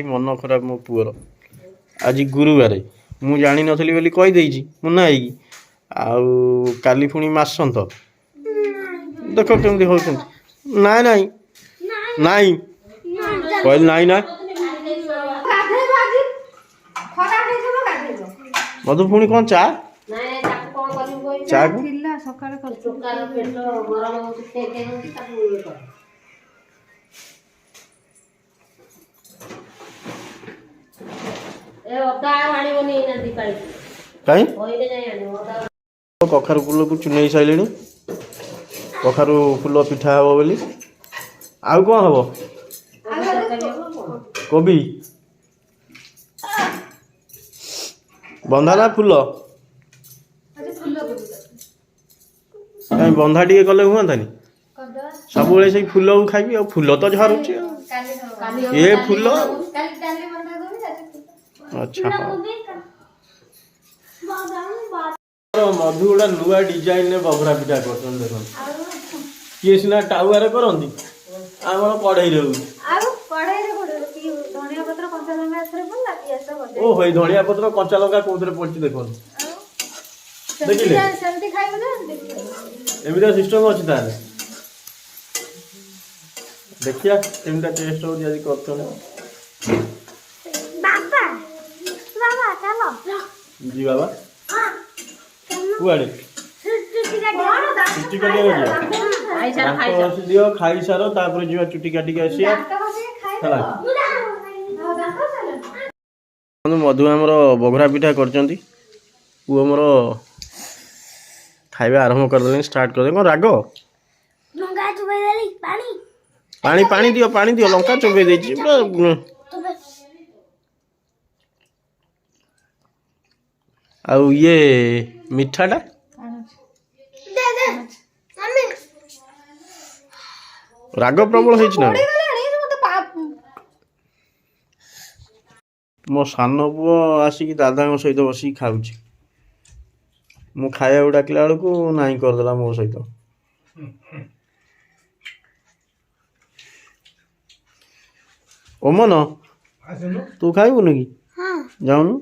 मन खराब मो पुअर आज गुरुवार मु जानी नथली बोली कहि देइछि मुन्ना आइकी आउ काली पुणी मासंत देख केमती होउछन नाई नाई नाई कहल नाई ना मधु पुणी कौन चा चा कखारु फूल को चुनई सारे कखारु फूल पिठा हम बोली आउ कौन हम कोबी बंधा ना फूल बंधा टे कले हुआंतानी सब से फूल को खाइबी आ फूल तो झरुची ये फूल अच्छा मधु गुड़ा नुआ डिजाइन ने बघरा पिठा कर देख किए सिना टाउआरे करती आम कढ़ई ओ भाई धनिया पत्र कंचा लंका कौन पड़ी देख देखिए एमती सिस्टम अच्छी तार देखिया केमता टेस्ट हो आज कर जी बाबा कुआड़े चुटी काटी दियो खाई सार तापर जीवा चुटी काटिक आसिया मधु आमर बघरा पिठा करचंती पु आमर खाଇବା आरंभ कर स्टार्ट कर कौन राग पानी पानी दियो लंका चोबे देछि आउ ये मिठाटा राग प्रबल हो मो सान पुओ आसिक दादा सहित बस खाऊ मु खाया डाकला बेलू ना करदेला मो सहित ओमन तू खाइबुन कि जाऊनु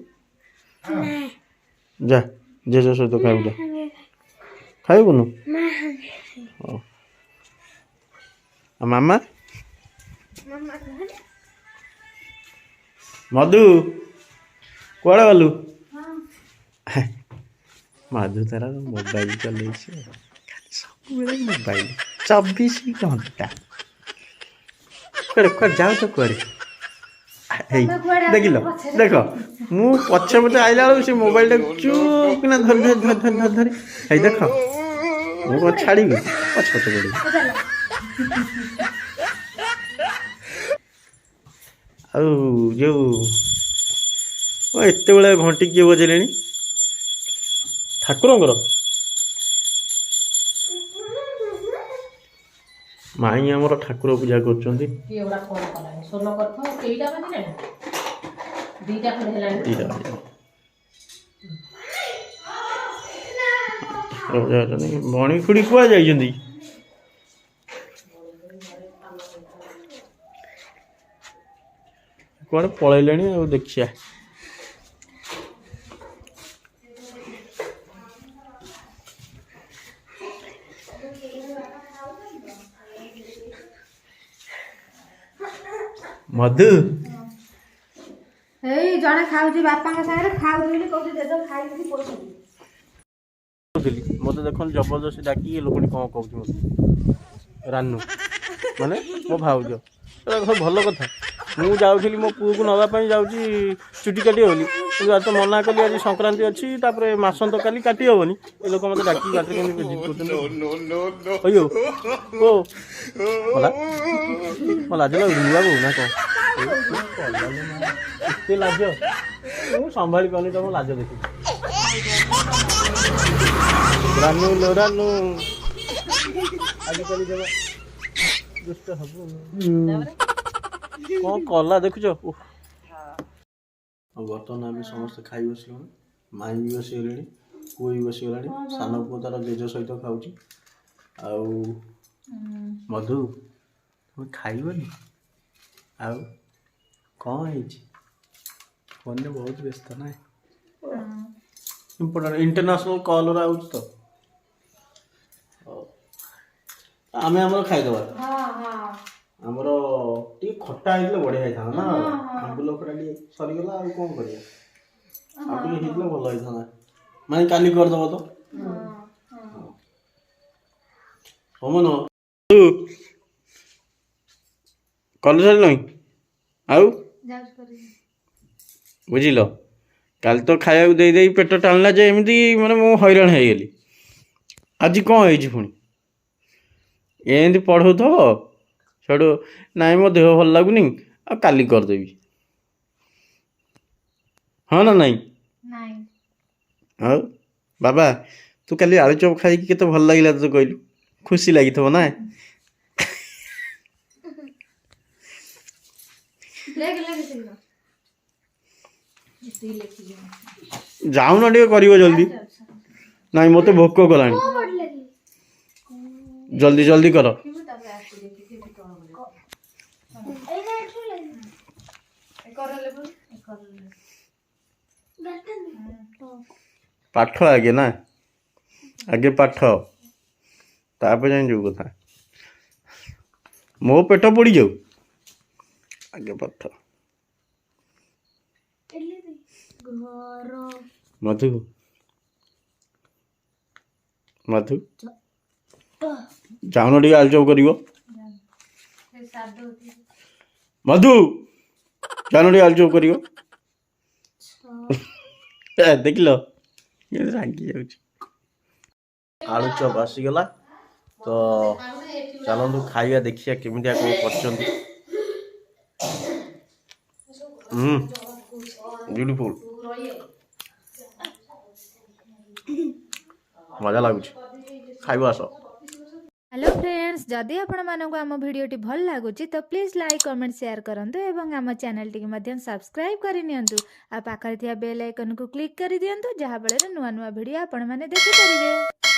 जा जेज सहित खाइबु खाइबुन मामा मधु कुआड़े गलु मधु तार मोबाइल चल सब मोबाइल 24 घंटा कुआड़े जाओ तो कुआड़े देख लो देख मु पछे पछे आइला बेलू से मोबाइल टा चुप किना धर धर धर धर धर धर है देख मु छाड़ी पछ पछ पड़ी जो एत बड़ा घंटी किए बजेले ठाकुर माई आमर ठाकुर पूजा कर भणी खुड़ी कुआ जाइछंती कुआड़े पलैले देखिया मधु जड़े खाऊँ बापा खाऊँ मत देख जबरदस्ती डाकी लोक कौन कौन रानू माने मो भाउज सब भल कथा मु जाऊँगी मो पुओ को नापी जाऊँगी चुटी काटी बोली तो मना कली आज संक्रांति अच्छी मासंत काली काटी हेनी ये लोक मत डाक लाज लगुनि बाबू ना कौन लाज संभाली पानी तुम लाज देख रानू लो रानू आजिकल जब दुष्ट हम कौन कला देखुच बर्तमान आम समस्त खाई बसलु माई भी बसगले पुओ भी बसगला सान पुओ तार जेज सहित खाऊ मधु तुम खाइबनी କ'ଣ ହେଇଛି ଫୋନ୍ରେ ବହୁତ ବ୍ୟସ୍ତ ନା ଇମ୍ପୋର୍ଟାଣ୍ଟ ଇଣ୍ଟରନ୍ୟାସନାଲ କଲ୍ର ଆଉଛି ତ ଆମେ ଆମର ଖାଇଦେବା ଆମର ଟିକେ ଖଟା ହେଇଥିଲେ ବଢ଼ିଆ ହେଇଥାନ୍ତା ନା ଆମ୍ବୁଲ ଖଟା ଟିକେ ସରିଗଲା ଆଉ କ'ଣ କରିବା ଆଉ ଟିକେ ହେଇଥିଲେ ଭଲ ହେଇଥାନ୍ତା ମାନେ କାଲି କରିଦେବ ତ ହମନ କଲ ସାରିଲଣି ଆଉ ବୁଝିଲ କାଲି ତ ଖାଇବାକୁ ଦେଇ ଦେଇ ପେଟ ଟାଣିଲା ଯେ ଏମିତି ମାନେ ମୁଁ ହଇରାଣ ହେଇଗଲି ଆଜି କ'ଣ ହେଇଛି ପୁଣି ଏମିତି ପଢ଼ଉଥିବ ସେଠୁ ନାଇଁ ମୋ ଦେହ ଭଲ ଲାଗୁନି ଆଉ କାଲି କରିଦେବି ହଁ ନା ନାଇଁ ଆଉ ବାବା ତୁ କାଲି ଆଳୁଚପ ଖାଇକି କେତେ ଭଲ ଲାଗିଲା ତୁ କହିଲୁ ଖୁସି ଲାଗିଥିବ ନା ଯାଉନ ଟିକେ କରିବ ଜଲ୍ଦି ନାଇଁ ମୋତେ ଭୋକ କଲାଣି ଜଲ୍ଦି ଜଲ୍ଦି କର ପାଠ ଆଗେ ନା ଆଗେ ପାଠ ତାପରେ ଯାଇ ଯୋଉ କଥା ମୋ ପେଟ ପୋଡ଼ିଯାଉ ଆଗେ ପାଠ ମଧୁ ମଧୁ ଯାଉନ ଟିକେ ଆଳୁଚପ କରିବ ମଧୁ ଯାଉନ ଟିକେ ଆଳୁଚପ କରିବ ଦେଖିଲ ରାଗି ଯାଉଛି ଆଳୁଚପ ଆସିଗଲା ତ ଚାଲନ୍ତୁ ଖାଇବା ଦେଖିବା କେମିତିଆ କ'ଣ କରୁଛନ୍ତି ବ୍ୟୁଟିଫୁଲ ମଜା ଲାଗୁଛି ଖାଇବ ଆସ हेलो फ्रेंड्स जदि आपण मानक आम भिडियोटी भल लगुच तो प्लीज लाइक कमेंट शेयर करूँ और आम चैनल टी सब्सक्राइब करनी आ पाखे बेल आइकन को क्लिक कर दिंतु जहाँफल नुआ नुआ भिडियो आपण मैंने देखिपारे।